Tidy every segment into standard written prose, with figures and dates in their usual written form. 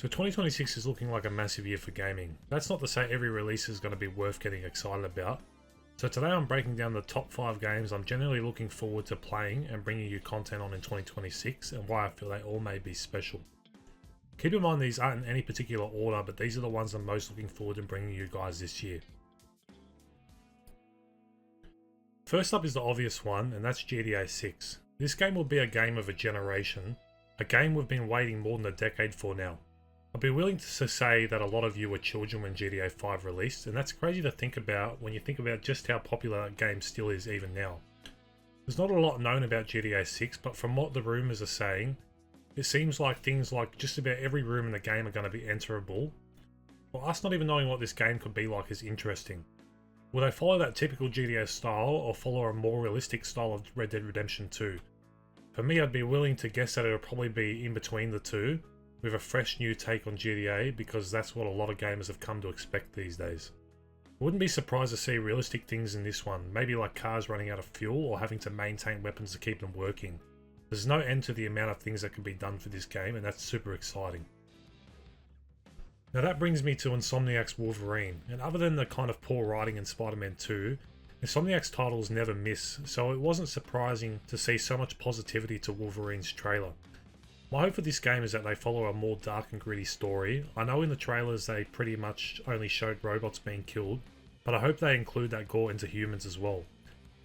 So 2026 is looking like a massive year for gaming. That's not to say every release is going to be worth getting excited about. So today I'm breaking down the top 5 games I'm generally looking forward to playing and bringing you content on in 2026 and why I feel they all may be special. Keep in mind these aren't in any particular order, but these are the ones I'm most looking forward to bringing you guys this year. First up is the obvious one, and that's GTA 6. This game will be a game of a generation, a game we've been waiting more than a decade for now. I'd be willing to say that a lot of you were children when GTA 5 released, and that's crazy to think about when you think about just how popular that game still is even now. There's not a lot known about GTA 6, but from what the rumours are saying, it seems like things like just about every room in the game are going to be enterable. Well, us not even knowing what this game could be like is interesting. Will they follow that typical GTA style or follow a more realistic style of Red Dead Redemption 2? For me, I'd be willing to guess that it'll probably be in between the two, with a fresh new take on GTA, because that's what a lot of gamers have come to expect these days. I wouldn't be surprised to see realistic things in this one, maybe like cars running out of fuel or having to maintain weapons to keep them working. There's no end to the amount of things that can be done for this game, and that's super exciting. Now that brings me to Insomniac's Wolverine, and other than the kind of poor writing in Spider-Man 2, Insomniac's titles never miss, so it wasn't surprising to see so much positivity to Wolverine's trailer. My hope for this game is that they follow a more dark and gritty story. I know in the trailers they pretty much only showed robots being killed, but I hope they include that gore into humans as well.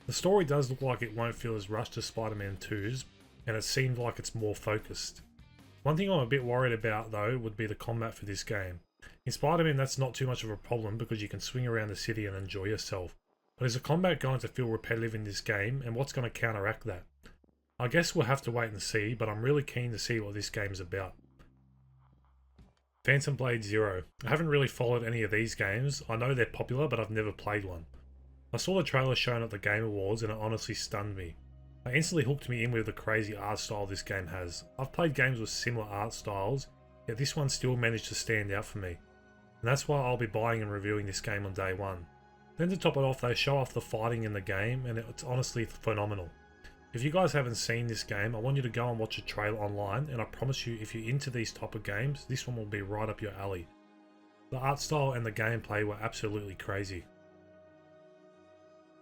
The story does look like it won't feel as rushed as Spider-Man 2's, and it seemed like it's more focused. One thing I'm a bit worried about though would be the combat for this game. In Spider-Man that's not too much of a problem because you can swing around the city and enjoy yourself, but is the combat going to feel repetitive in this game, and what's going to counteract that? I guess we'll have to wait and see, but I'm really keen to see what this game's about. Phantom Blade Zero. I haven't really followed any of these games. I know they're popular, but I've never played one. I saw the trailer shown at the Game Awards and it honestly stunned me. It instantly hooked me in with the crazy art style this game has. I've played games with similar art styles, yet this one still managed to stand out for me. And that's why I'll be buying and reviewing this game on day one. Then to top it off, they show off the fighting in the game and it's honestly phenomenal. If you guys haven't seen this game, I want you to go and watch a trailer online, and I promise you if you're into these type of games, this one will be right up your alley. The art style and the gameplay were absolutely crazy.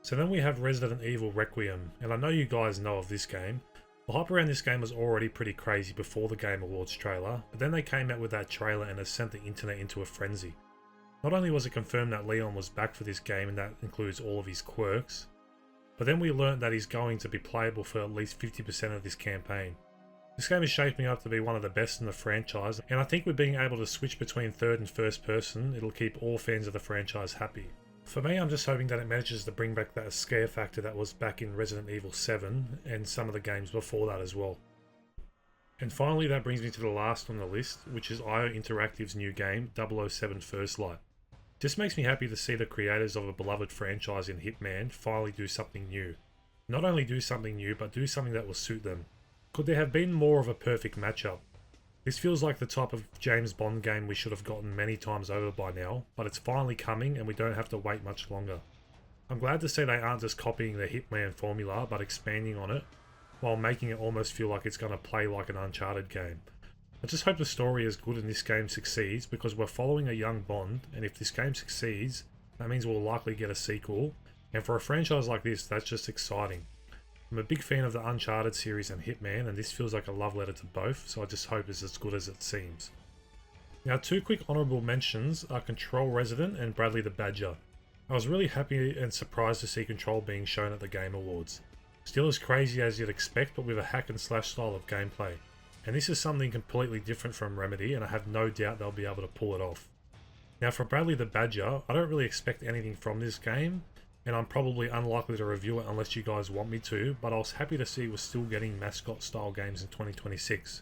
So then we have Resident Evil Requiem, and I know you guys know of this game. The hype around this game was already pretty crazy before the Game Awards trailer, but then they came out with that trailer and it sent the internet into a frenzy. Not only was it confirmed that Leon was back for this game and that includes all of his quirks, but then we learned that he's going to be playable for at least 50% of this campaign. This game is shaping up to be one of the best in the franchise, and I think with being able to switch between third and first person, it'll keep all fans of the franchise happy. For me, I'm just hoping that it manages to bring back that scare factor that was back in Resident Evil 7 and some of the games before that as well. And finally, that brings me to the last on the list, which is IO Interactive's new game, 007 First Light. Just makes me happy to see the creators of a beloved franchise in Hitman finally do something new. Not only do something new, but do something that will suit them. Could there have been more of a perfect matchup? This feels like the type of James Bond game we should have gotten many times over by now, but it's finally coming and we don't have to wait much longer. I'm glad to see they aren't just copying the Hitman formula, but expanding on it, while making it almost feel like it's going to play like an Uncharted game. I just hope the story is good and this game succeeds, because we're following a young Bond, and if this game succeeds, that means we'll likely get a sequel, and for a franchise like this, that's just exciting. I'm a big fan of the Uncharted series and Hitman, and this feels like a love letter to both, so I just hope it's as good as it seems. Now, 2 quick honourable mentions are Control Resident and Bradley the Badger. I was really happy and surprised to see Control being shown at the Game Awards. Still as crazy as you'd expect, but with a hack and slash style of gameplay. And this is something completely different from Remedy, and I have no doubt they'll be able to pull it off. Now for Bradley the Badger, I don't really expect anything from this game, and I'm probably unlikely to review it unless you guys want me to, but I was happy to see we're still getting mascot style games in 2026.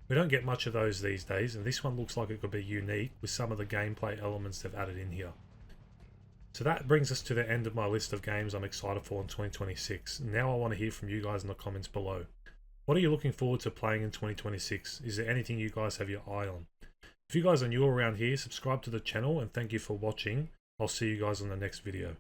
We don't get much of those these days, and this one looks like it could be unique with some of the gameplay elements they've added in here. So that brings us to the end of my list of games I'm excited for in 2026. Now I want to hear from you guys in the comments below. What are you looking forward to playing in 2026? Is there anything you guys have your eye on? If you guys are new around here, subscribe to the channel and thank you for watching. I'll see you guys on the next video.